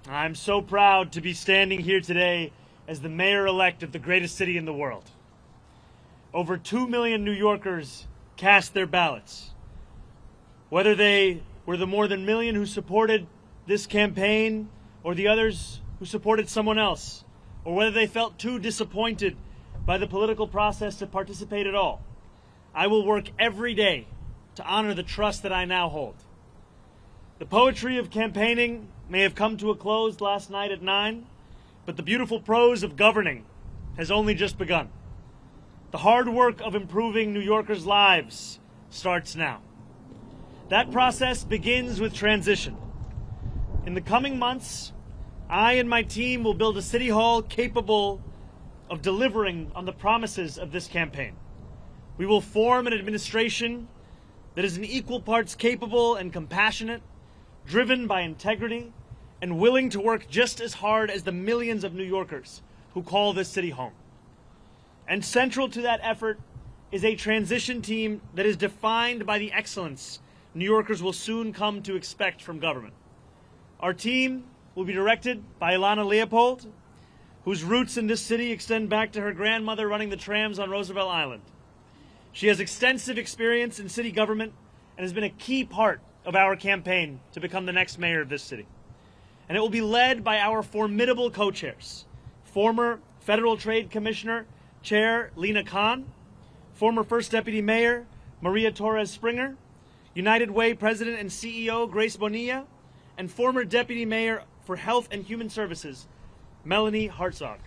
I'm so proud to be standing here today as the mayor-elect of the greatest city in the world. Over 2 million New Yorkers cast their ballots. Whether they were the more than million who supported this campaign or the others who supported someone else, or whether they felt too disappointed by the political process to participate at all, I will work every day to honor the trust that I now hold. The poetry of campaigning may have come to a close last night at 9, but the beautiful prose of governing has only just begun. The hard work of improving New Yorkers' lives starts now. That process begins with transition. In the coming months, I and my team will build a city hall capable of delivering on the promises of this campaign. We will form an administration that is in equal parts capable and compassionate, driven by integrity, and willing to work just as hard as the millions of New Yorkers who call this city home. And central to that effort is a transition team that is defined by the excellence New Yorkers will soon come to expect from government. Our team will be directed by Ilana Leopold, whose roots in this city extend back to her grandmother running the trams on Roosevelt Island. She has extensive experience in city government and has been a key part of our campaign to become the next mayor of this city. And it will be led by our formidable co-chairs, former Federal Trade Commissioner Chair Lina Khan, former First Deputy Mayor Maria Torres Springer, United Way President and CEO Grace Bonilla, and former Deputy Mayor for Health and Human Services Melanie Hartzog.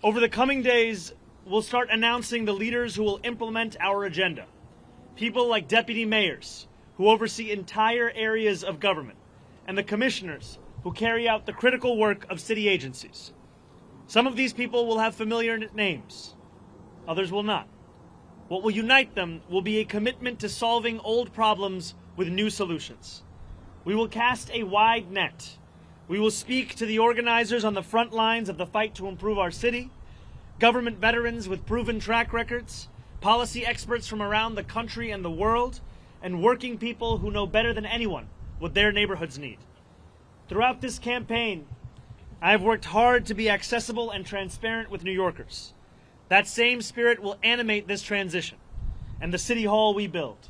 Over the coming days, we'll start announcing the leaders who will implement our agenda. People like deputy mayors, who oversee entire areas of government, and the commissioners, who carry out the critical work of city agencies. Some of these people will have familiar names. Others will not. What will unite them will be a commitment to solving old problems with new solutions. We will cast a wide net. We will speak to the organizers on the front lines of the fight to improve our city, government veterans with proven track records, policy experts from around the country and the world, and working people who know better than anyone what their neighborhoods need. Throughout this campaign, I have worked hard to be accessible and transparent with New Yorkers. That same spirit will animate this transition and the city hall we build,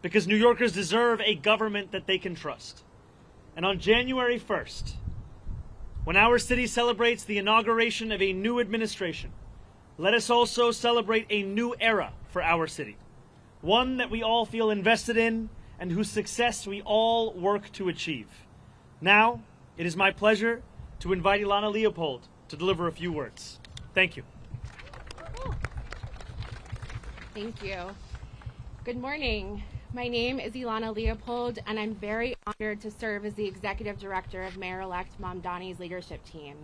because New Yorkers deserve a government that they can trust. And on January 1st, when our city celebrates the inauguration of a new administration, let us also celebrate a new era for our city, one that we all feel invested in and whose success we all work to achieve. Now, it is my pleasure to invite Ilana Leopold to deliver a few words. Thank you. Thank you. Good morning. My name is Ilana Leopold, and I'm very honored to serve as the Executive Director of Mayor-elect Mamdani's leadership team.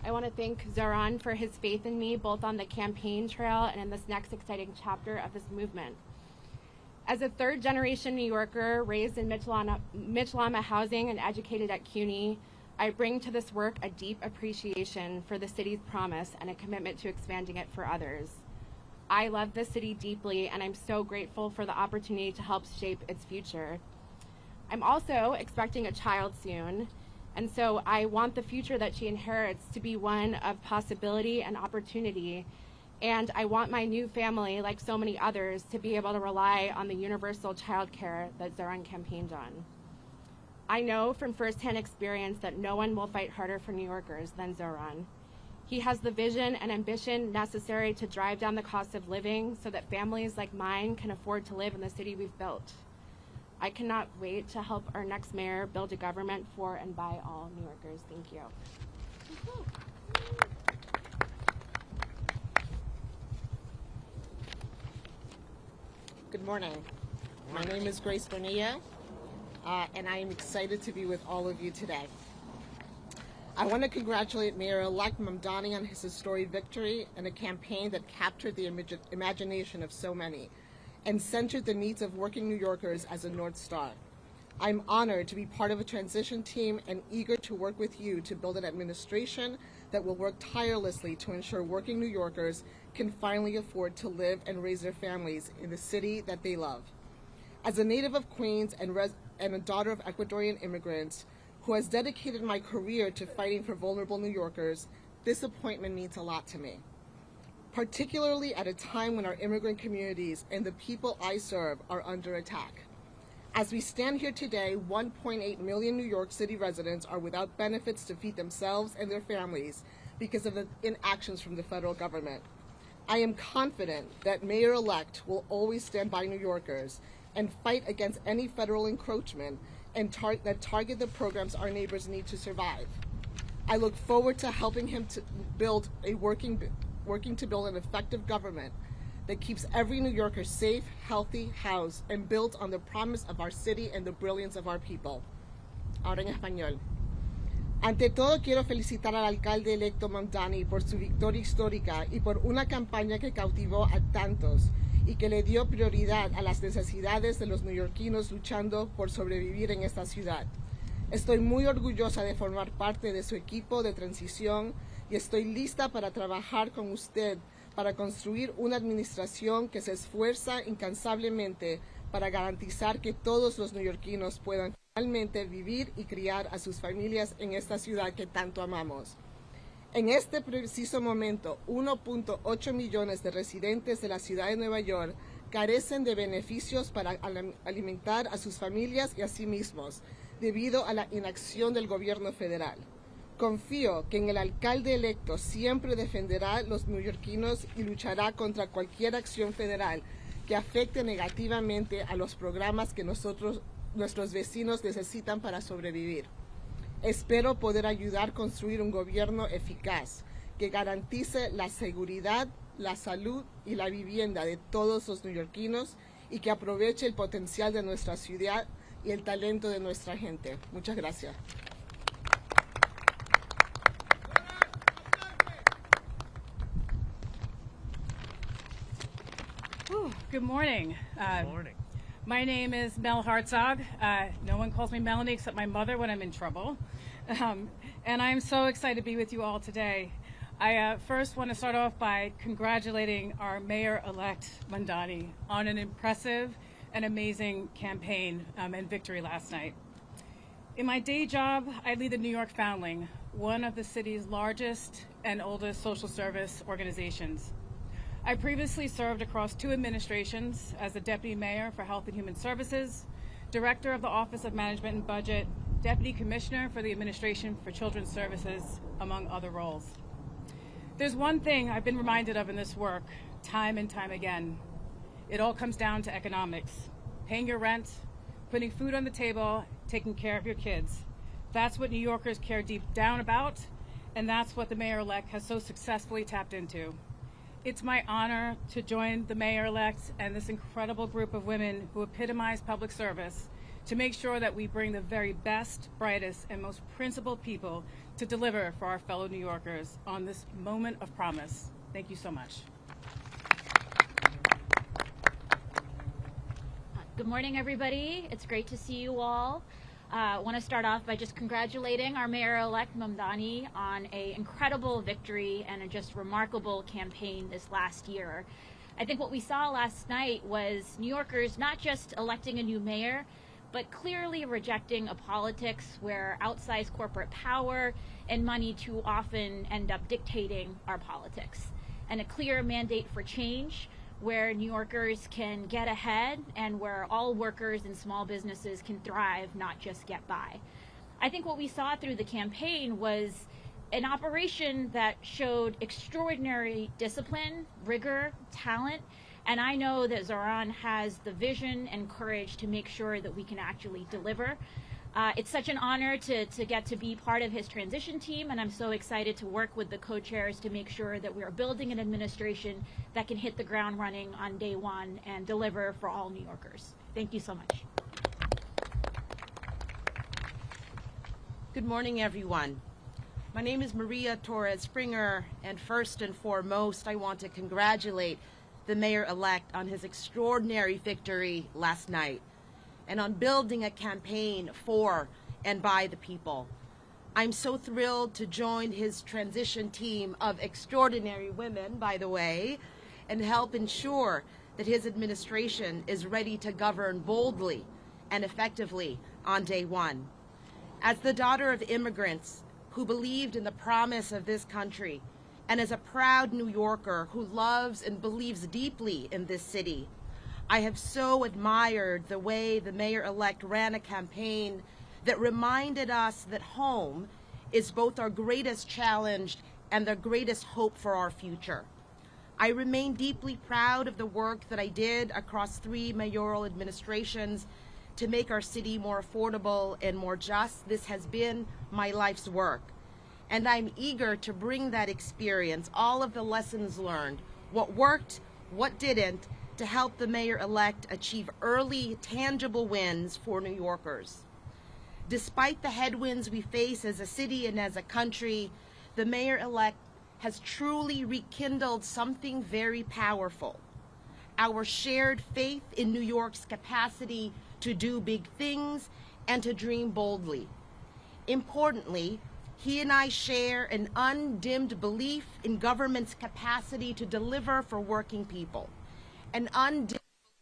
I want to thank Zoran for his faith in me, both on the campaign trail and in this next exciting chapter of this movement. As a third-generation New Yorker raised in Mitchell-Lama housing and educated at CUNY, I bring to this work a deep appreciation for the city's promise and a commitment to expanding it for others. I love this city deeply, and I'm so grateful for the opportunity to help shape its future. I'm also expecting a child soon, and so I want the future that she inherits to be one of possibility and opportunity, and I want my new family, like so many others, to be able to rely on the universal child care that Zoran campaigned on. I know from firsthand experience that no one will fight harder for New Yorkers than Zoran. He has the vision and ambition necessary to drive down the cost of living so that families like mine can afford to live in the city we've built. I cannot wait to help our next mayor build a government for and by all New Yorkers. Thank you. Good morning. My name is Grace Bonilla, and I am excited to be with all of you today. I want to congratulate Mayor-elect Mamdani on his historic victory and a campaign that captured the imagination of so many and centered the needs of working New Yorkers as a North Star. I'm honored to be part of a transition team and eager to work with you to build an administration that will work tirelessly to ensure working New Yorkers can finally afford to live and raise their families in the city that they love. As a native of Queens and a daughter of Ecuadorian immigrants who has dedicated my career to fighting for vulnerable New Yorkers, this appointment means a lot to me, particularly at a time when our immigrant communities and the people I serve are under attack. As we stand here today, 1.8 million New York City residents are without benefits to feed themselves and their families because of the inactions from the federal government. I am confident that Mayor-elect will always stand by New Yorkers and fight against any federal encroachment and that target the programs our neighbors need to survive. I look forward to helping him to build working to build an effective government that keeps every New Yorker safe, healthy, housed, and built on the promise of our city and the brilliance of our people. Ahora en español. Ante todo, quiero felicitar al alcalde electo Mamdani por su victoria histórica y por una campaña que cautivó a tantos y que le dio prioridad a las necesidades de los neoyorquinos luchando por sobrevivir en esta ciudad. Estoy muy orgullosa de formar parte de su equipo de transición y estoy lista para trabajar con usted para construir una administración que se esfuerza incansablemente para garantizar que todos los neoyorquinos puedan finalmente vivir y criar a sus familias en esta ciudad que tanto amamos. En este preciso momento, 1.8 millones de residentes de la ciudad de Nueva York carecen de beneficios para alimentar a sus familias y a sí mismos, debido a la inacción del gobierno federal. Confío que en el alcalde electo siempre defenderá a los neoyorquinos y luchará contra cualquier acción federal que afecte negativamente a los programas que nuestros vecinos necesitan para sobrevivir. Espero poder ayudar a construir un gobierno eficaz que garantice la seguridad, la salud y la vivienda de todos los neoyorquinos y que aproveche el potencial de nuestra ciudad y el talento de nuestra gente. Muchas gracias. Good morning. Good morning. My name is Mel Hartzog. No one calls me Melanie except my mother when I'm in trouble. And I'm so excited to be with you all today. I first want to start off by congratulating our Mayor-elect Mamdani on an impressive and amazing campaign and victory last night. In my day job, I lead the New York Foundling, one of the city's largest and oldest social service organizations. I previously served across 2 administrations as the Deputy Mayor for Health and Human Services, Director of the Office of Management and Budget, Deputy Commissioner for the Administration for Children's Services, among other roles. There's one thing I've been reminded of in this work, time and time again. It all comes down to economics. Paying your rent, putting food on the table, taking care of your kids. That's what New Yorkers care deep down about, and that's what the Mayor-elect has so successfully tapped into. It's my honor to join the Mayor-elect and this incredible group of women who epitomize public service to make sure that we bring the very best, brightest, and most principled people to deliver for our fellow New Yorkers on this moment of promise. Thank you so much. Good morning, everybody. It's great to see you all. I want to start off by just congratulating our Mayor-elect Mamdani on an incredible victory and a just remarkable campaign this last year. I think what we saw last night was New Yorkers not just electing a new mayor, but clearly rejecting a politics where outsized corporate power and money too often end up dictating our politics, and a clear mandate for change where New Yorkers can get ahead and where all workers and small businesses can thrive, not just get by. I think what we saw through the campaign was an operation that showed extraordinary discipline, rigor, talent, and I know that Zoran has the vision and courage to make sure that we can actually deliver. It's such an honor to get to be part of his transition team, and I'm so excited to work with the co-chairs to make sure that we are building an administration that can hit the ground running on day one and deliver for all New Yorkers. Thank you so much. Good morning, everyone. My name is Maria Torres Springer, and first and foremost, I want to congratulate the Mayor-elect on his extraordinary victory last night and on building a campaign for and by the people. I'm so thrilled to join his transition team of extraordinary women, by the way, and help ensure that his administration is ready to govern boldly and effectively on day one. As the daughter of immigrants who believed in the promise of this country, and as a proud New Yorker who loves and believes deeply in this city, I have so admired the way the mayor-elect ran a campaign that reminded us that home is both our greatest challenge and the greatest hope for our future. I remain deeply proud of the work that I did across 3 mayoral administrations to make our city more affordable and more just. This has been my life's work. And I'm eager to bring that experience, all of the lessons learned, what worked, what didn't, to help the mayor-elect achieve early, tangible wins for New Yorkers. Despite the headwinds we face as a city and as a country, the mayor-elect has truly rekindled something very powerful: our shared faith in New York's capacity to do big things and to dream boldly. Importantly, he and I share an undimmed belief in government's capacity to deliver for working people, an undimmed belief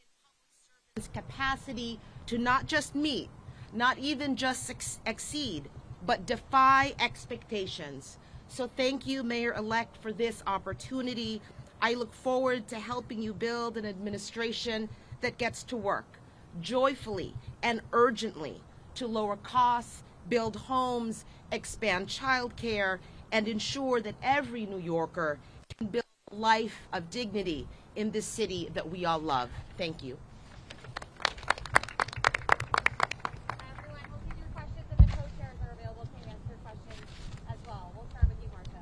in public servants' capacity to not just meet, not even just exceed, but defy expectations. So thank you, Mayor-elect, for this opportunity. I look forward to helping you build an administration that gets to work joyfully and urgently to lower costs, build homes, expand childcare, and ensure that every New Yorker can build a life of dignity in this city that we all love. Thank you. Everyone, we'll take your questions, and the co-chairs are available to answer questions as well. We'll start with you, Marcia.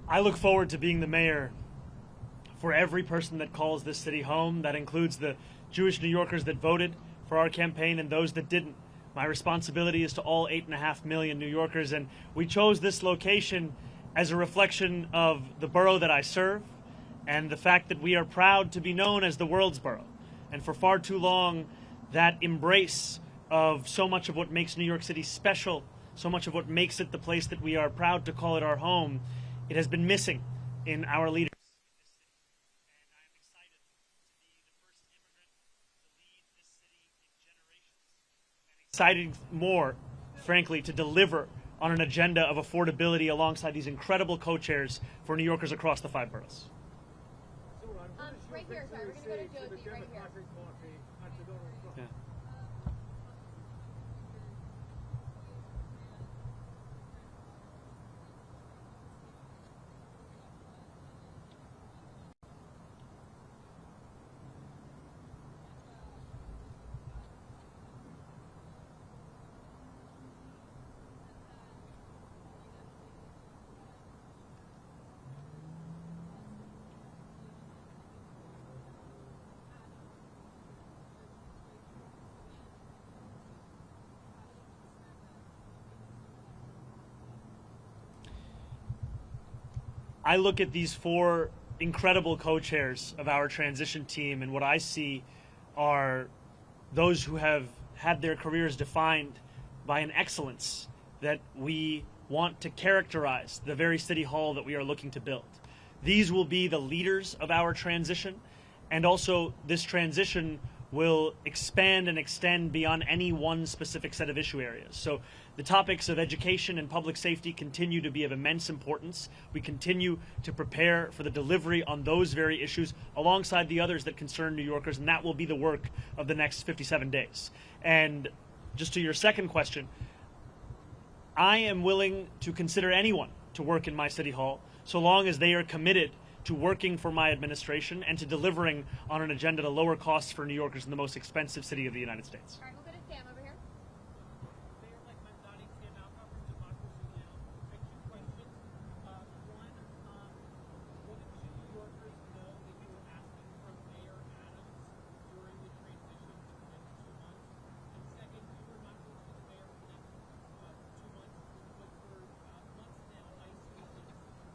I look forward to being the mayor for every person that calls this city home. That includes the Jewish New Yorkers that voted for our campaign and those that didn't. My responsibility is to all 8.5 million New Yorkers, and we chose this location as a reflection of the borough that I serve and the fact that we are proud to be known as the world's borough. And for far too long, that embrace of so much of what makes New York City special, so much of what makes it the place that we are proud to call it our home, it has been missing in our leaders in this city. And I am excited to be the first immigrant to lead this city in generations. And excited more, frankly, to deliver on an agenda of affordability alongside these incredible co-chairs for New Yorkers across the 5 boroughs. Right here, sorry, we're going to go to Josie right here. Yeah. I look at these 4 incredible co-chairs of our transition team, and what I see are those who have had their careers defined by an excellence that we want to characterize the very city hall that we are looking to build. These will be the leaders of our transition, and also this transition will expand and extend beyond any one specific set of issue areas. So the topics of education and public safety continue to be of immense importance. We continue to prepare for the delivery on those very issues alongside the others that concern New Yorkers, and that will be the work of the next 57 days. And just to your second question, I am willing to consider anyone to work in my city hall so long as they are committed to working for my administration and to delivering on an agenda to lower costs for New Yorkers in the most expensive city of the United States. All right, we'll go to Sam over here. Mayor-elect Mamdani, Sam Alcock from Democracy Now! I have 2 questions. One, what did 2 New Yorkers know that you were asking from Mayor Adams during the transition for the next 2 months? And second, you were not going to be the mayor for the next 2 months, but for months now, I see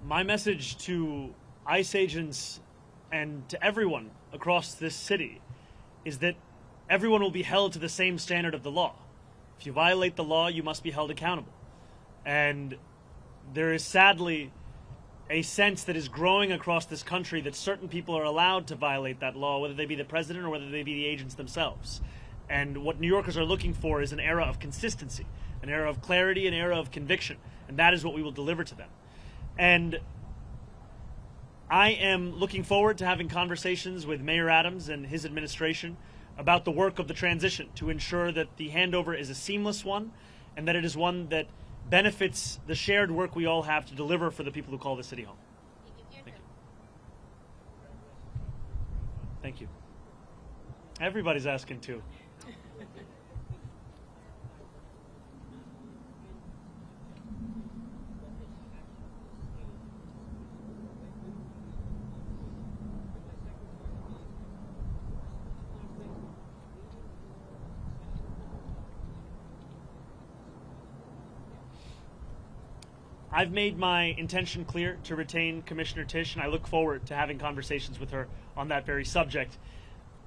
My message to ICE agents and to everyone across this city is that everyone will be held to the same standard of the law. If you violate the law, you must be held accountable. And there is sadly a sense that is growing across this country that certain people are allowed to violate that law, whether they be the president or whether they be the agents themselves. And what New Yorkers are looking for is an era of consistency, an era of clarity, an era of conviction. And that is what we will deliver to them. And I am looking forward to having conversations with Mayor Adams and his administration about the work of the transition to ensure that the handover is a seamless one and that it is one that benefits the shared work we all have to deliver for the people who call the city home. Thank you. Thank you. Everybody's asking too. I've made my intention clear to retain Commissioner Tisch, and I look forward to having conversations with her on that very subject.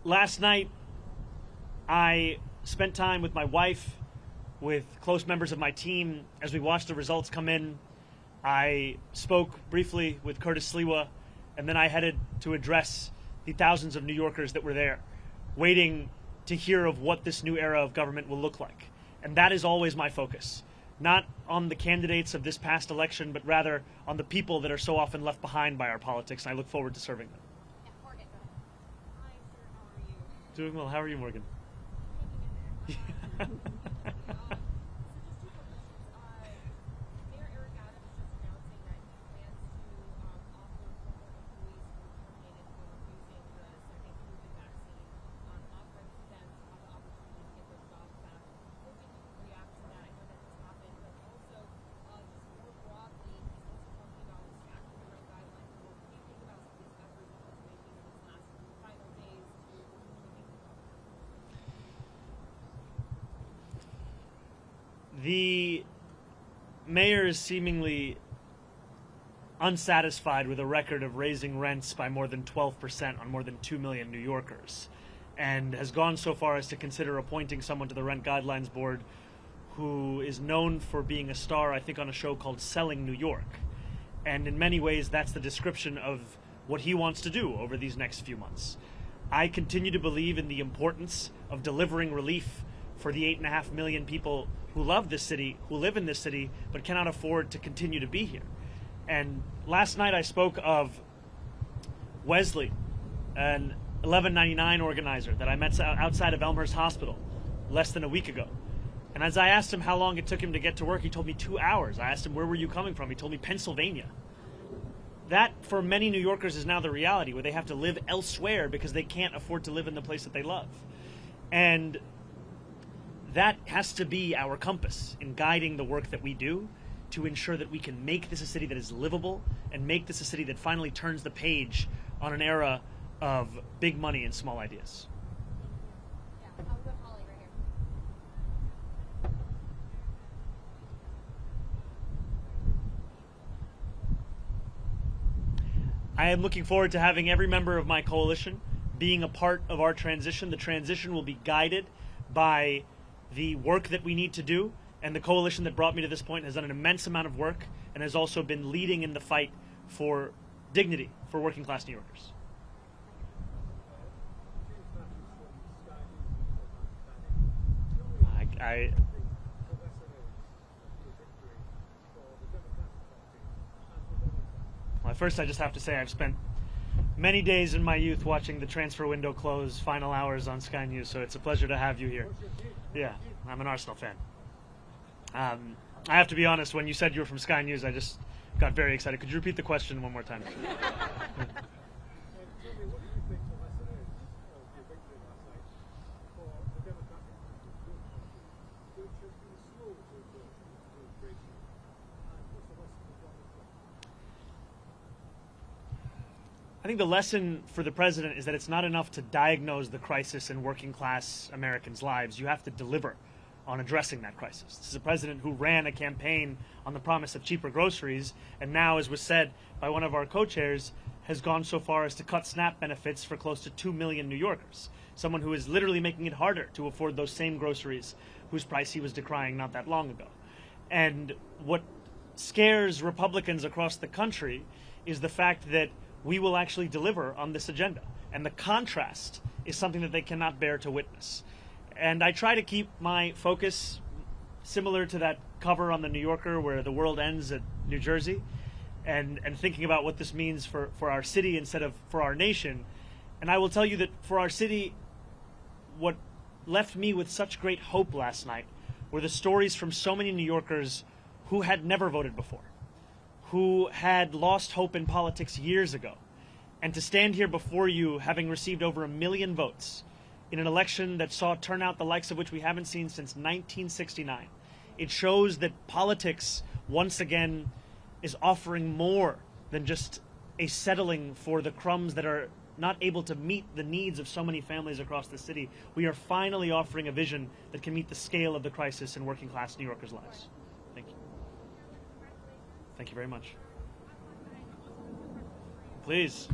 Last night, I spent time with my wife, with close members of my team, as we watched the results come in. I spoke briefly with Curtis Sliwa, and then I headed to address the thousands of New Yorkers that were there, waiting to hear of what this new era of government will look like. And that is always my focus. Not on the candidates of this past election, but rather on the people that are so often left behind by our politics, and I look forward to serving them. Yeah, Morgan, go ahead. Hi, sir. How are you? Doing well. How are you, Morgan? Hanging in there. So just two quick questions. Mayor Eric Adams is just announcing that he plans to offer former employees who were terminated for refusing the second COVID vaccine, offer them the opportunity to get their jobs back. Hoping you can react to that. I know that has happened, but also just more broadly, he's also talking about stacking the right guidelines. What do you think about some of these efforts that he's making in these last final days to make the government? The mayor is seemingly unsatisfied with a record of raising rents by more than 12% on more than 2 million New Yorkers, and has gone so far as to consider appointing someone to the Rent Guidelines Board who is known for being a star, I think, on a show called Selling New York. And in many ways, that's the description of what he wants to do over these next few months. I continue to believe in the importance of delivering relief for the 8.5 million people who love this city, who live in this city, but cannot afford to continue to be here. And last night I spoke of Wesley, an 1199 organizer that I met outside of Elmhurst Hospital less than a week ago. And as I asked him how long it took him to get to work, he told me 2 hours. I asked him, where were you coming from? He told me Pennsylvania. That, for many New Yorkers, is now the reality, where they have to live elsewhere because they can't afford to live in the place that they love. And that has to be our compass in guiding the work that we do to ensure that we can make this a city that is livable and make this a city that finally turns the page on an era of big money and small ideas. Yeah, I'll go Holly right here. I am looking forward to having every member of my coalition being a part of our transition. The transition will be guided by the work that we need to do, and the coalition that brought me to this point has done an immense amount of work and has also been leading in the fight for dignity for working class New Yorkers. Well, first I just have to say I've spent many days in my youth watching the transfer window close, final hours on Sky News, so it's a pleasure to have you here. Yeah, I'm an Arsenal fan. I have to be honest, when you said you were from Sky News, I just got very excited. Could you repeat the question one more time? I think the lesson for the president is that it's not enough to diagnose the crisis in working class Americans' lives. You have to deliver on addressing that crisis. This is a president who ran a campaign on the promise of cheaper groceries, and now, as was said by one of our co-chairs, has gone so far as to cut SNAP benefits for close to 2 million New Yorkers. Someone who is literally making it harder to afford those same groceries whose price he was decrying not that long ago. And what scares Republicans across the country is the fact that we will actually deliver on this agenda. And the contrast is something that they cannot bear to witness. And I try to keep my focus similar to that cover on the New Yorker where the world ends at New Jersey, and thinking about what this means for our city instead of for our nation. And I will tell you that for our city, what left me with such great hope last night were the stories from so many New Yorkers who had never voted before, who had lost hope in politics years ago. And to stand here before you, having received over 1 million votes in an election that saw turnout the likes of which we haven't seen since 1969, it shows that politics, once again, is offering more than just a settling for the crumbs that are not able to meet the needs of so many families across the city. We are finally offering a vision that can meet the scale of the crisis in working class New Yorkers' lives. Thank you. Thank you very much. Please.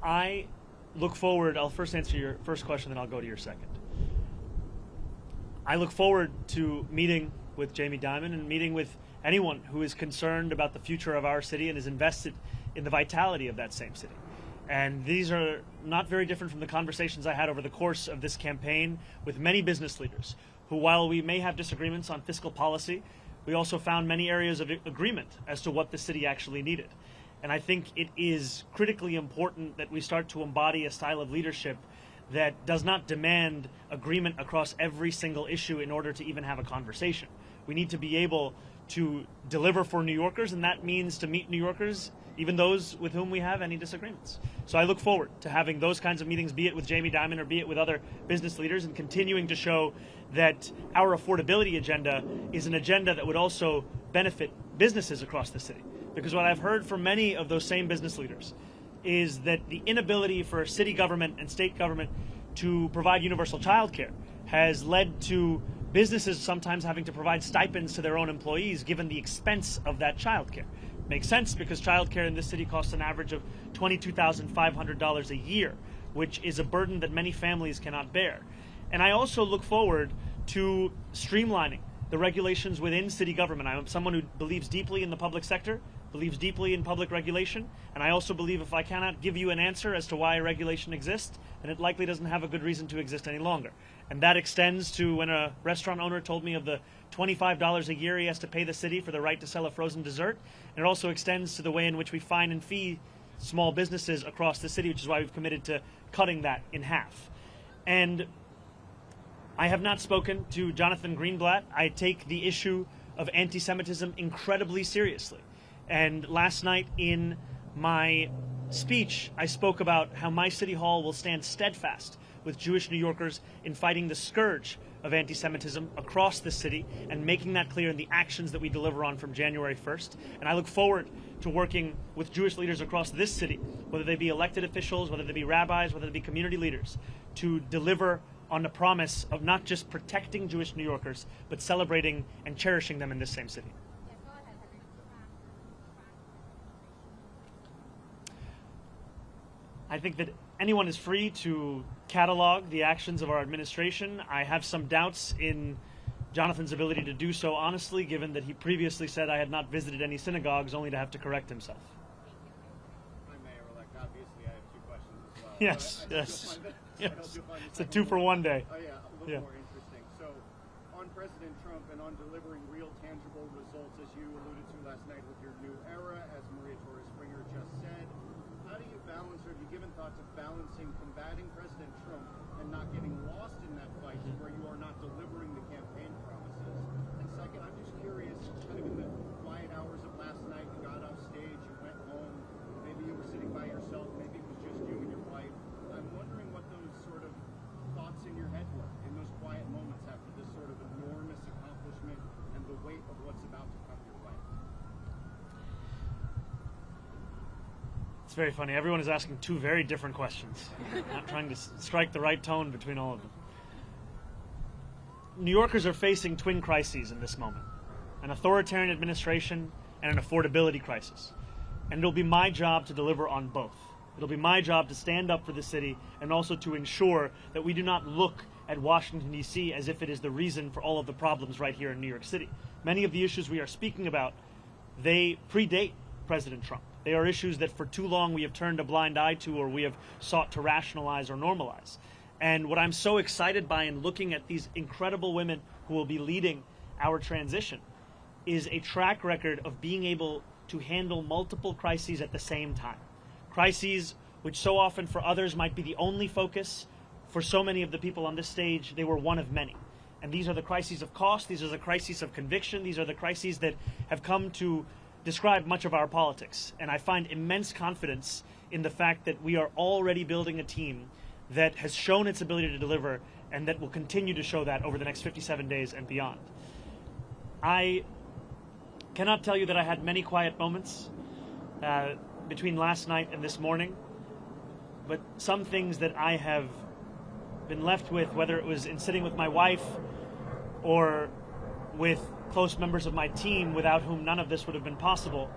I look forward, I'll first answer your first question, then I'll go to your second. I look forward to meeting with Jamie Dimon and meeting with anyone who is concerned about the future of our city and is invested in the vitality of that same city. And these are not very different from the conversations I had over the course of this campaign with many business leaders who, while we may have disagreements on fiscal policy, we also found many areas of agreement as to what the city actually needed. And I think it is critically important that we start to embody a style of leadership that does not demand agreement across every single issue in order to even have a conversation. We need to be able to deliver for New Yorkers, and that means to meet New Yorkers, even those with whom we have any disagreements. So I look forward to having those kinds of meetings, be it with Jamie Dimon or be it with other business leaders, and continuing to show that our affordability agenda is an agenda that would also benefit businesses across the city. Because what I've heard from many of those same business leaders is that the inability for city government and state government to provide universal child care has led to businesses sometimes having to provide stipends to their own employees given the expense of that child care. Makes sense because child care in this city costs an average of $22,500 a year, which is a burden that many families cannot bear. And I also look forward to streamlining the regulations within city government. I'm someone who believes deeply in the public sector, believes deeply in public regulation, and I also believe if I cannot give you an answer as to why a regulation exists, then it likely doesn't have a good reason to exist any longer. And that extends to when a restaurant owner told me of the $25 a year he has to pay the city for the right to sell a frozen dessert. And it also extends to the way in which we fine and fee small businesses across the city, which is why we've committed to cutting that in half. And I have not spoken to Jonathan Greenblatt. I take the issue of anti-Semitism incredibly seriously. And last night in my speech, I spoke about how my city hall will stand steadfast with Jewish New Yorkers in fighting the scourge of anti-Semitism across the city and making that clear in the actions that we deliver on from January 1st. And I look forward to working with Jewish leaders across this city, whether they be elected officials, whether they be rabbis, whether they be community leaders, to deliver on the promise of not just protecting Jewish New Yorkers, but celebrating and cherishing them in this same city. I think that anyone is free to catalog the actions of our administration. I have some doubts in Jonathan's ability to do so honestly, given that he previously said I had not visited any synagogues, only to have to correct himself. Yes, I yes. do find Yes. I do find It's a second 2-for-1 day. Oh yeah, a little Yeah. more interesting. So, on President Trump and on delivering real, tangible results, as you alluded to last night with your new era, as Maria Torres Springer just said, how do you balance, or have you given thought to balancing combating President Trump and not getting lost in that fight where you are not delivering the campaign promises? And second, I'm just curious, kind of in the quiet hours of last night, you got off stage, you went home, maybe you were sitting by yourself, maybe it was just you and your wife. I'm wondering what those sort of thoughts in your head were in those quiet moments after this sort of enormous accomplishment and the weight of what's about to come your way. It's very funny. Everyone is asking two very different questions. I'm trying to strike the right tone between all of them. New Yorkers are facing twin crises in this moment: an authoritarian administration and an affordability crisis. And it'll be my job to deliver on both. It'll be my job to stand up for the city and also to ensure that we do not look at Washington, D.C. as if it is the reason for all of the problems right here in New York City. Many of the issues we are speaking about, they predate President Trump. They are issues that for too long we have turned a blind eye to, or we have sought to rationalize or normalize. And what I'm so excited by in looking at these incredible women who will be leading our transition is a track record of being able to handle multiple crises at the same time. Crises which so often for others might be the only focus. For so many of the people on this stage, they were one of many. And these are the crises of cost, these are the crises of conviction, these are the crises that have come to describe much of our politics. And I find immense confidence in the fact that we are already building a team that has shown its ability to deliver and that will continue to show that over the next 57 days and beyond. I cannot tell you that I had many quiet moments between last night and this morning, but some things that I have been left with, whether it was in sitting with my wife or with close members of my team without whom none of this would have been possible,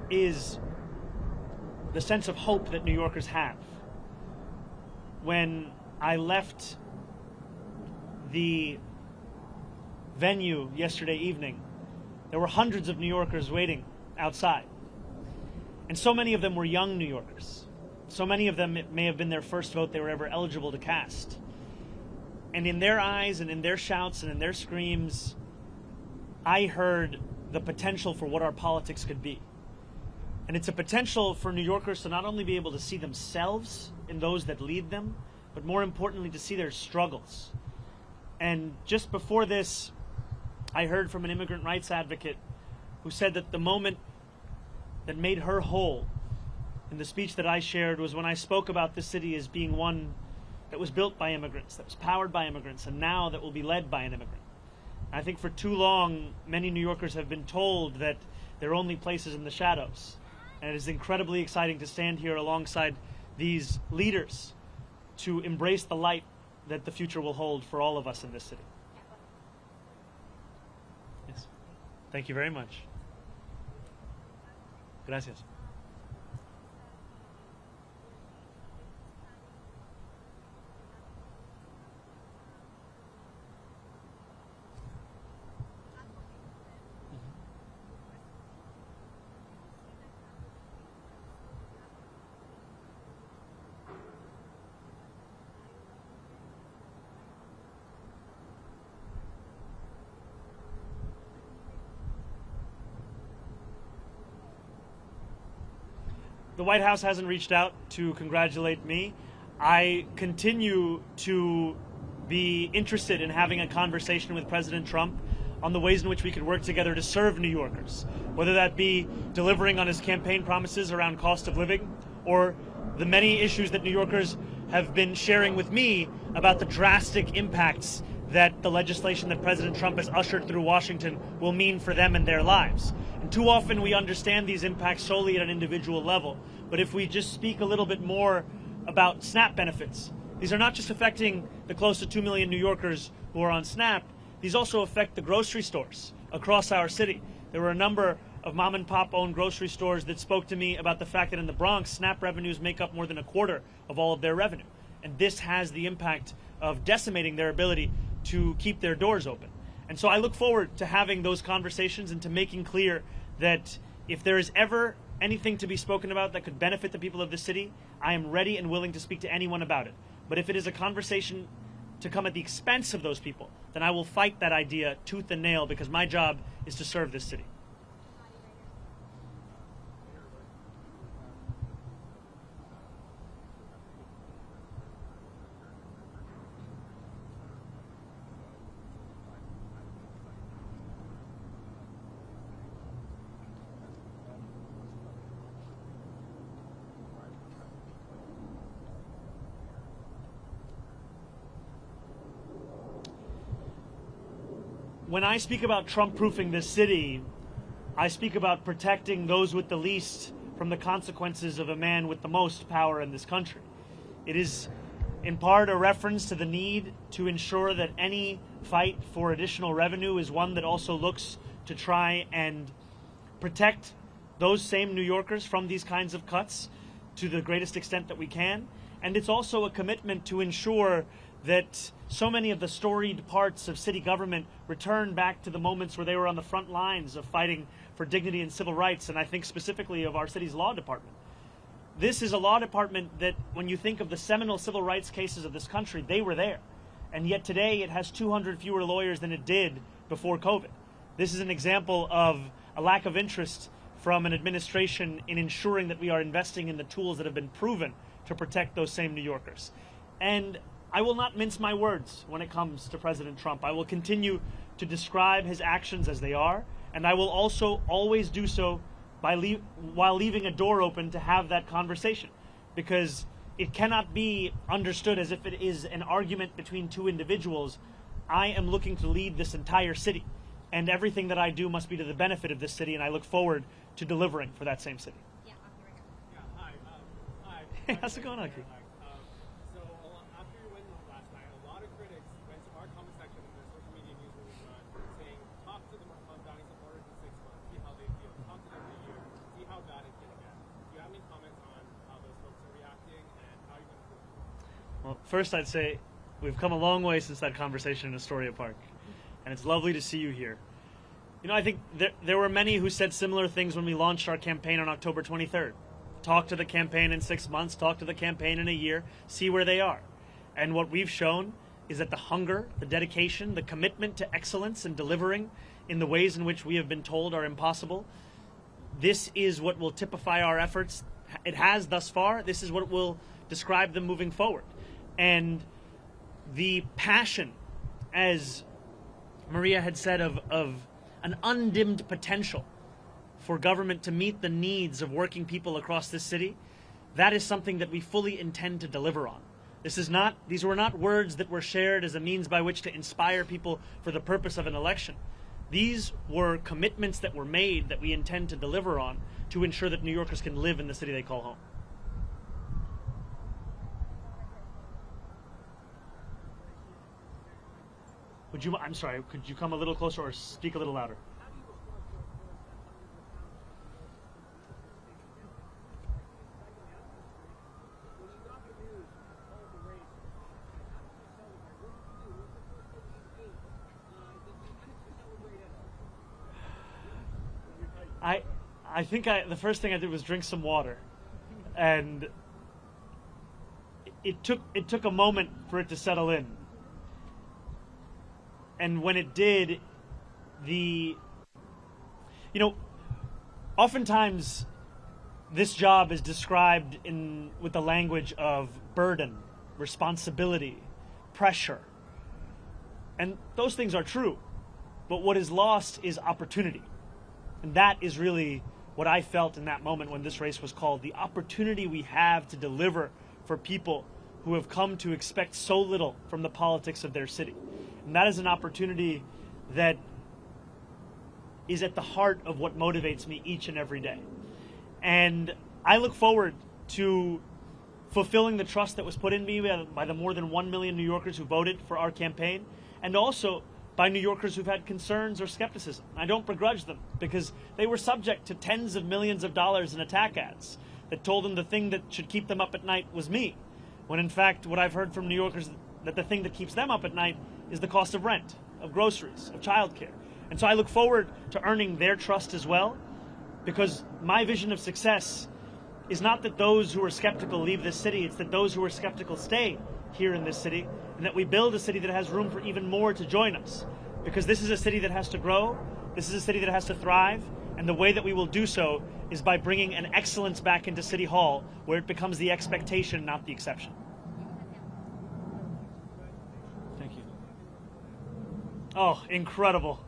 is the sense of hope that New Yorkers have. When I left the venue yesterday evening, there were hundreds of New Yorkers waiting outside. And so many of them were young New Yorkers. So many of them, it may have been their first vote they were ever eligible to cast. And in their eyes and in their shouts and in their screams, I heard the potential for what our politics could be. And it's a potential for New Yorkers to not only be able to see themselves in those that lead them, but more importantly, to see their struggles. And just before this, I heard from an immigrant rights advocate who said that the moment that made her whole in the speech that I shared was when I spoke about this city as being one that was built by immigrants, that was powered by immigrants, and now that will be led by an immigrant. I think for too long, many New Yorkers have been told that their only place is in the shadows. And it is incredibly exciting to stand here alongside these leaders to embrace the light that the future will hold for all of us in this city. Yes. Thank you very much. Gracias. The White House hasn't reached out to congratulate me. I continue to be interested in having a conversation with President Trump on the ways in which we could work together to serve New Yorkers, whether that be delivering on his campaign promises around cost of living or the many issues that New Yorkers have been sharing with me about the drastic impacts that the legislation that President Trump has ushered through Washington will mean for them and their lives. And too often we understand these impacts solely at an individual level. But if we just speak a little bit more about SNAP benefits, these are not just affecting the close to 2 million New Yorkers who are on SNAP, these also affect the grocery stores across our city. There were a number of mom and pop owned grocery stores that spoke to me about the fact that in the Bronx, SNAP revenues make up more than a quarter of all of their revenue. And this has the impact of decimating their ability to keep their doors open. And so I look forward to having those conversations and to making clear that if there is ever anything to be spoken about that could benefit the people of the city, I am ready and willing to speak to anyone about it. But if it is a conversation to come at the expense of those people, then I will fight that idea tooth and nail, because my job is to serve this city. When I speak about Trump-proofing this city, I speak about protecting those with the least from the consequences of a man with the most power in this country. It is in part a reference to the need to ensure that any fight for additional revenue is one that also looks to try and protect those same New Yorkers from these kinds of cuts to the greatest extent that we can. And it's also a commitment to ensure that so many of the storied parts of city government return back to the moments where they were on the front lines of fighting for dignity and civil rights, and I think specifically of our city's law department. This is a law department that, when you think of the seminal civil rights cases of this country, they were there. And yet today it has 200 fewer lawyers than it did before COVID. This is an example of a lack of interest from an administration in ensuring that we are investing in the tools that have been proven to protect those same New Yorkers. And I will not mince my words when it comes to President Trump. I will continue to describe his actions as they are, and I will also always do so while leaving a door open to have that conversation, because it cannot be understood as if it is an argument between two individuals. I am looking to lead this entire city, and everything that I do must be to the benefit of this city, and I look forward to delivering for that same city. Yeah, Yeah, hi. Hi. Hey, how's it going, Aki? So after your win last night, a lot of critics went to our comment section in the social media newsroom saying, talk to the Mamdani supporters in 6 months, see how they feel. Talk to them in a year, see how bad it's going to get. Do you have any comments on how those folks are reacting and how you're going to feel? Well, first I'd say we've come a long way since that conversation in Astoria Park, and it's lovely to see you here. You know, I think there were many who said similar things when we launched our campaign on October 23rd. Talk to the campaign in 6 months, talk to the campaign in a year, see where they are. And what we've shown is that the hunger, the dedication, the commitment to excellence and delivering in the ways in which we have been told are impossible, this is what will typify our efforts. It has thus far. This is what will describe them moving forward. And the passion, as Maria had said, of an undimmed potential for government to meet the needs of working people across this city, that is something that we fully intend to deliver on. These were not words that were shared as a means by which to inspire people for the purpose of an election. These were commitments that were made that we intend to deliver on to ensure that New Yorkers can live in the city they call home. I'm sorry, could you come a little closer or speak a little louder? I think the first thing I did was drink some water, and it took a moment for it to settle in. And when it did, oftentimes this job is described with the language of burden, responsibility, pressure. And those things are true. But what is lost is opportunity. And that is really what I felt in that moment when this race was called. The opportunity we have to deliver for people who have come to expect so little from the politics of their city. And that is an opportunity that is at the heart of what motivates me each and every day. And I look forward to fulfilling the trust that was put in me by the more than 1 million New Yorkers who voted for our campaign, and also by New Yorkers who've had concerns or skepticism. I don't begrudge them, because they were subject to tens of millions of dollars in attack ads that told them the thing that should keep them up at night was me, when in fact what I've heard from New Yorkers that the thing that keeps them up at night is the cost of rent, of groceries, of childcare. And so I look forward to earning their trust as well. Because my vision of success is not that those who are skeptical leave this city, it's that those who are skeptical stay here in this city, and that we build a city that has room for even more to join us. Because this is a city that has to grow, this is a city that has to thrive, and the way that we will do so is by bringing an excellence back into City Hall, where it becomes the expectation, not the exception. Thank you. Oh, incredible.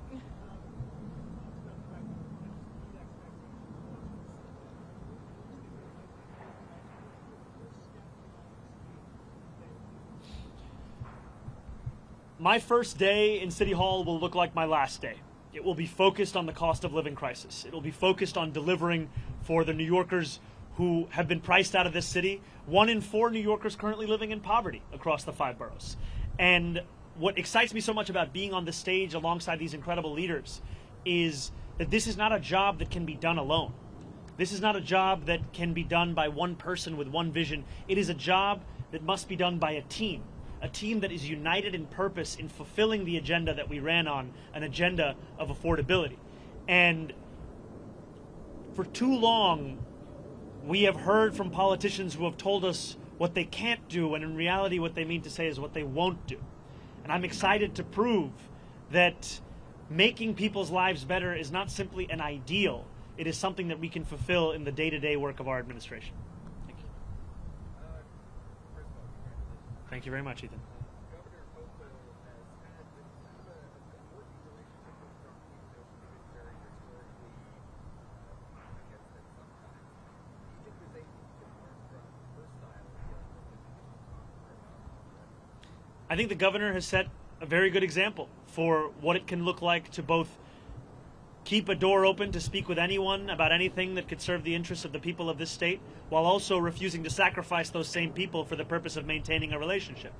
My first day in City Hall will look like my last day. It will be focused on the cost of living crisis. It will be focused on delivering for the New Yorkers who have been priced out of this city. 1 in 4 New Yorkers currently living in poverty across the 5 boroughs. And what excites me so much about being on the stage alongside these incredible leaders is that this is not a job that can be done alone. This is not a job that can be done by one person with one vision. It is a job that must be done by a team that is united in purpose in fulfilling the agenda that we ran on, an agenda of affordability. And for too long, we have heard from politicians who have told us what they can't do, and in reality what they mean to say is what they won't do. And I'm excited to prove that making people's lives better is not simply an ideal, it is something that we can fulfill in the day-to-day work of our administration. Thank you. Thank you very much, Ethan. I think the governor has set a very good example for what it can look like to both keep a door open to speak with anyone about anything that could serve the interests of the people of this state, while also refusing to sacrifice those same people for the purpose of maintaining a relationship.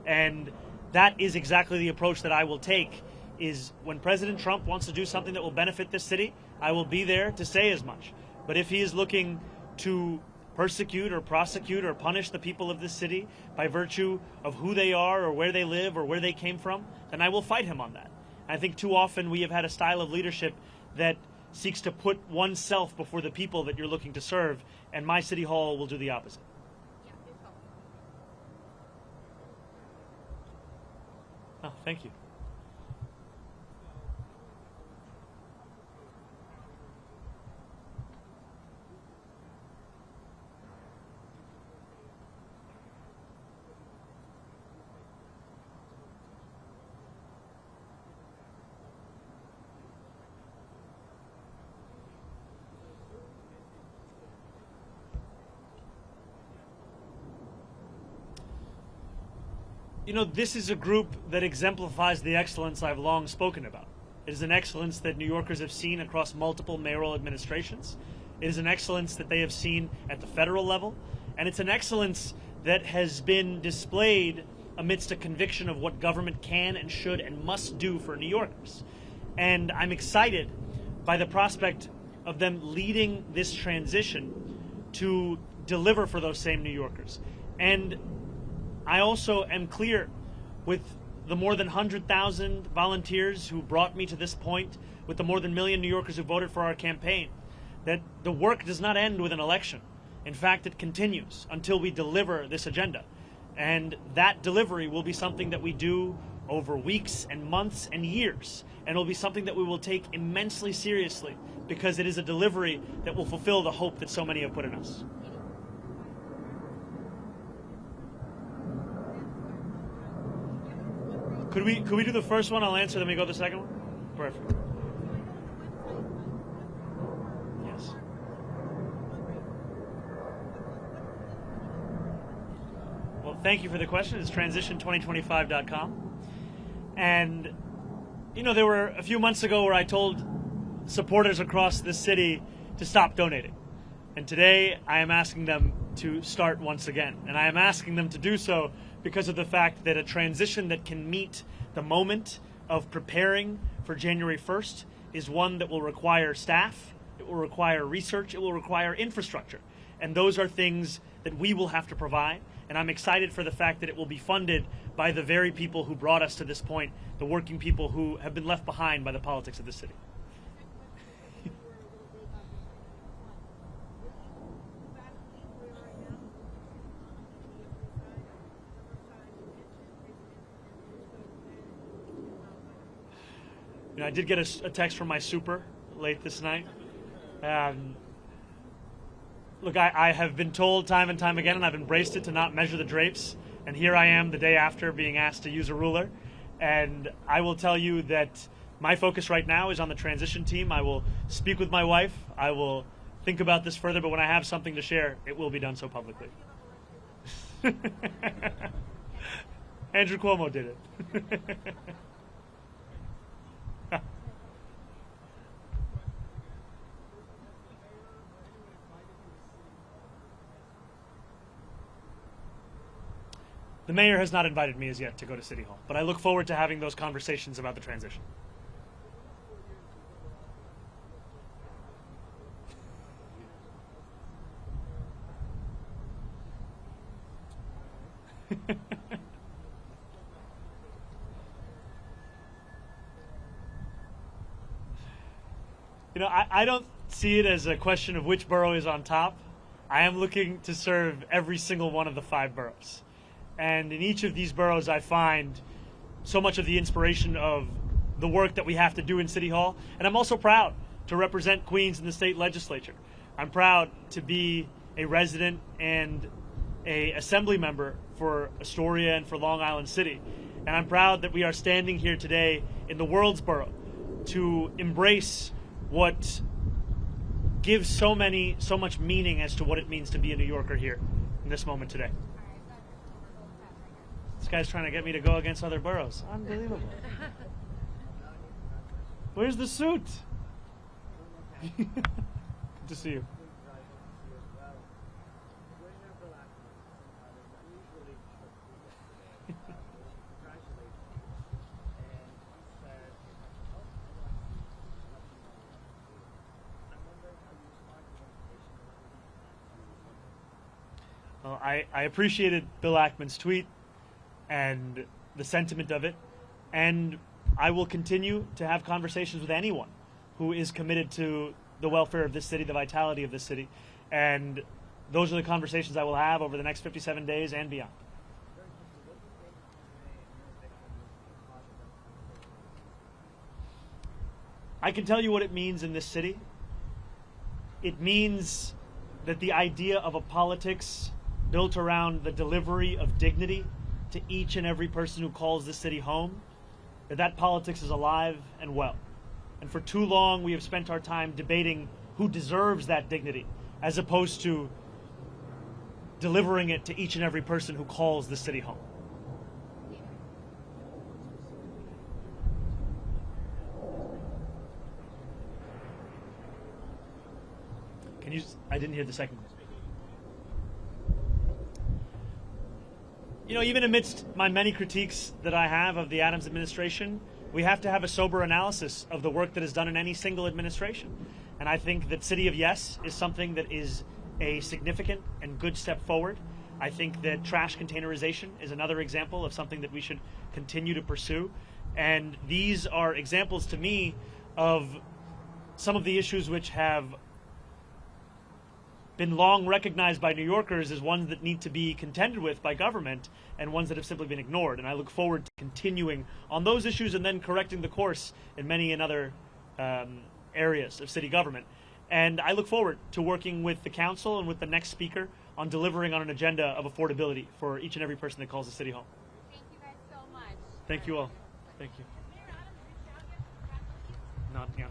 And that is exactly the approach that I will take, is when President Trump wants to do something that will benefit this city, I will be there to say as much. But if he is looking to persecute or prosecute or punish the people of this city by virtue of who they are or where they live or where they came from, then I will fight him on that. I think too often we have had a style of leadership that seeks to put oneself before the people that you're looking to serve, and my City Hall will do the opposite. Oh, thank you. You know, this is a group that exemplifies the excellence I've long spoken about. It is an excellence that New Yorkers have seen across multiple mayoral administrations. It is an excellence that they have seen at the federal level. And it's an excellence that has been displayed amidst a conviction of what government can and should and must do for New Yorkers. And I'm excited by the prospect of them leading this transition to deliver for those same New Yorkers. And I also am clear with the more than 100,000 volunteers who brought me to this point, with the more than 1 million New Yorkers who voted for our campaign, that the work does not end with an election. In fact, it continues until we deliver this agenda. And that delivery will be something that we do over weeks and months and years. And it will be something that we will take immensely seriously, because it is a delivery that will fulfill the hope that so many have put in us. Could we do the first one? I'll answer, then we go to the second one? Perfect. Yes. Well, thank you for the question. It's transition2025.com. And, you know, there were a few months ago where I told supporters across this city to stop donating. And today I am asking them to start once again. And I am asking them to do so because of the fact that a transition that can meet the moment of preparing for January 1st is one that will require staff, it will require research, it will require infrastructure. And those are things that we will have to provide. And I'm excited for the fact that it will be funded by the very people who brought us to this point, the working people who have been left behind by the politics of the city. I did get a text from my super late this night. Look, I have been told time and time again, and I've embraced it, to not measure the drapes. And here I am the day after being asked to use a ruler. And I will tell you that my focus right now is on the transition team. I will speak with my wife. I will think about this further, but when I have something to share, it will be done so publicly. Andrew Cuomo did it. The mayor has not invited me as yet to go to City Hall, but I look forward to having those conversations about the transition. I don't see it as a question of which borough is on top. I am looking to serve every single one of the 5 boroughs. And in each of these boroughs, I find so much of the inspiration of the work that we have to do in City Hall. And I'm also proud to represent Queens in the state legislature. I'm proud to be a resident and an assembly member for Astoria and for Long Island City. And I'm proud that we are standing here today in the world's borough to embrace what gives so much meaning as to what it means to be a New Yorker here in this moment today. This guy's trying to get me to go against other boroughs. Unbelievable. Where's the suit? Good to see you. Well, I appreciated Bill Ackman's tweet and the sentiment of it, and I will continue to have conversations with anyone who is committed to the welfare of this city, the vitality of this city, and those are the conversations I will have over the next 57 days and beyond. I can tell you what it means in this city. It means that the idea of a politics built around the delivery of dignity to each and every person who calls this city home, that politics is alive and well. And for too long, we have spent our time debating who deserves that dignity, as opposed to delivering it to each and every person who calls the city home. I didn't hear the second question. Even amidst my many critiques that I have of the Adams administration, we have to have a sober analysis of the work that is done in any single administration. And I think that City of Yes is something that is a significant and good step forward. I think that trash containerization is another example of something that we should continue to pursue. And these are examples to me of some of the issues which have been long recognized by New Yorkers as ones that need to be contended with by government and ones that have simply been ignored. And I look forward to continuing on those issues and then correcting the course in many and other areas of city government. And I look forward to working with the council and with the next speaker on delivering on an agenda of affordability for each and every person that calls the city home. Thank you guys so much. Thank you all. Thank you. Not yet.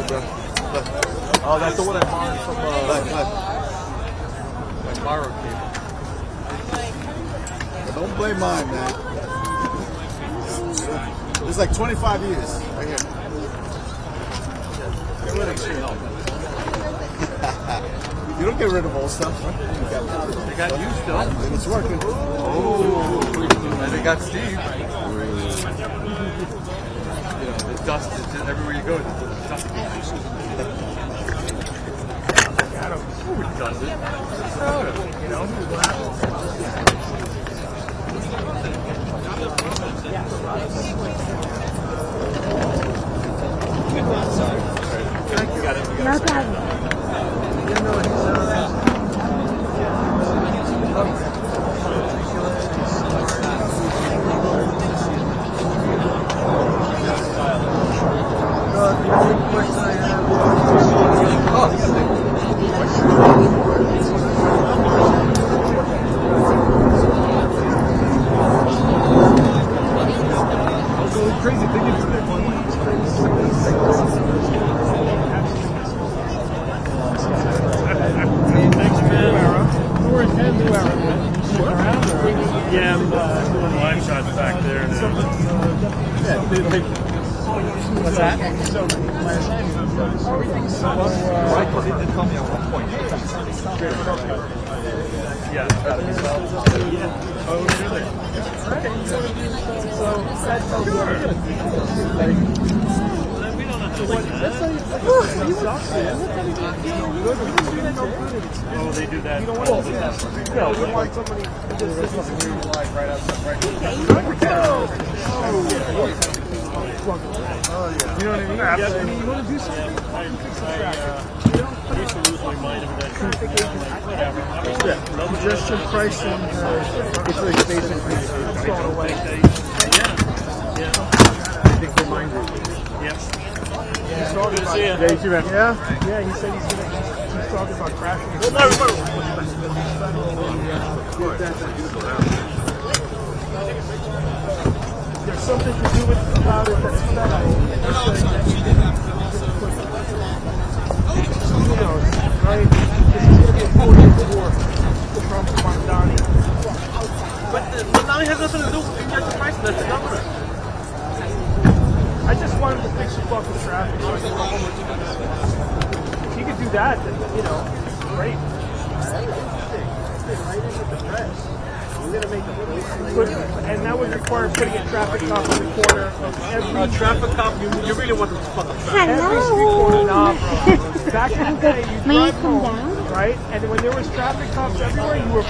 bro. Oh, that's the one I borrowed from my borrowed cable. Don't blame mine, man. It's like 25 years right here. Get rid of it. You don't get rid of old stuff. Right? They got you still. And it's working. Oh, and they got Steve. You know, the dust is just everywhere you go. It's dust. We're redundant. You know. No problem. Crazy thing is Thanks, man. We're in New Era. Yeah, I'm doing live shots back there now. What's that? Michael did tell me at one point. Yeah. Oh, really? Okay. We don't know how to do that. Oh, they do that. You don't want to do that. No, we want somebody to just live right outside, right now. Oh, yeah. You know what I mean? Yeah, I mean, you want to do something? I used to lose my mind over that traffic agent. Whatever. Yeah, congestion pricing, it's like basically it's going away. Yeah. I think they mind it. Yep. He's talking about, Yeah, you too, man. Yeah, he said he's talking about crashing. There's something to do about it that's special. Who knows, right? This is going to be a 4-year war for Trump and Mamdani. But Mamdani has nothing to do with congestion pricing. That's the governor. I just wanted to fix the fucking traffic. So if he could do that, then, you know, great. Right into the press. And that would require putting a traffic cop in the corner of every traffic cop. You really want them to fuck up traffic. every street corner. Nah, bro. Back in the day, you May I drive come home, down? right? And when there was traffic cops everywhere, you were